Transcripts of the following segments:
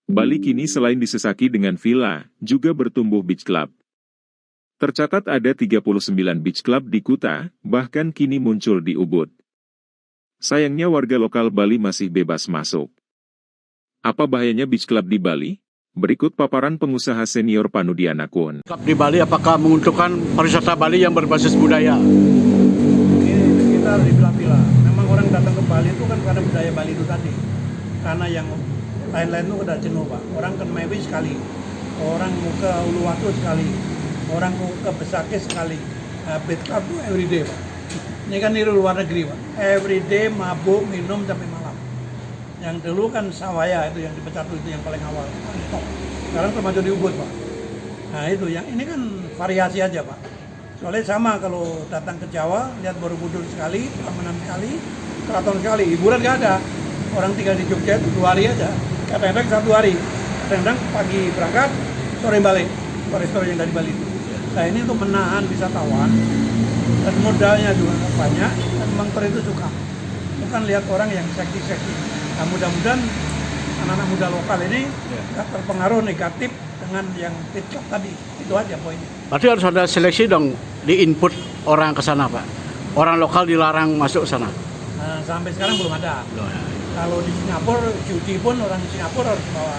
Bali kini selain disesaki dengan villa, juga bertumbuh beach club. Tercatat ada 39 beach club di Kuta, bahkan kini muncul di Ubud. Sayangnya warga lokal Bali masih bebas masuk. Apa bahayanya beach club di Bali? Berikut paparan pengusaha senior Panudiana Kun. Di Bali apakah menguntungkan pariwisata Bali yang berbasis budaya? Ini kita harus dipilah-pilah. Memang orang datang ke Bali itu kan karena budaya Bali itu tadi. Karena yang lain-lain itu udah jenuh Pak. Orang ke Mewi sekali, orang mau ke Uluwatu sekali, orang mau ke Besakeh sekali. Nah, beach club itu everyday Pak. Ini kan niru luar negeri Pak. Everyday mabuk, minum sampai malam. Yang dulu kan Sawaya itu yang dipecat itu yang paling awal. Top. Sekarang termasuk di Ubud Pak. Nah itu yang ini kan variasi aja Pak. Soalnya sama kalau datang ke Jawa, lihat Borobudur sekali, Prambanan sekali, Keraton sekali, hiburan nggak ada. Orang tinggal di Jogja itu 2 hari aja, kadang-kadang 1 hari, kadang-kadang pagi berangkat, sore balik, restoran yang dari Bali itu. Nah ini untuk menahan wisatawan, dan modalnya juga banyak, dan memang itu suka. Bukan lihat orang yang seksi-seksi. Nah mudah-mudahan anak-anak muda lokal ini nggak terpengaruh negatif dengan yang beach club tadi. Itu aja poinnya. Berarti harus ada seleksi dong di input orang ke sana Pak. Orang lokal dilarang masuk ke sana. Nah, sampai sekarang belum ada. Kalau di Singapura, judi pun orang di Singapura harus bawa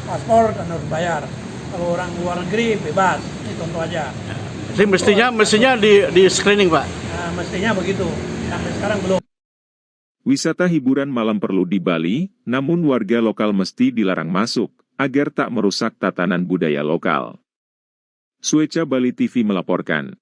paspor dan harus bayar. Kalau orang luar negeri bebas. Ini contoh aja. Jadi mestinya di screening Pak. Nah, mestinya begitu. Sampai sekarang belum. Wisata hiburan malam perlu di Bali, namun warga lokal mesti dilarang masuk, agar tak merusak tatanan budaya lokal. Sueca Bali TV melaporkan.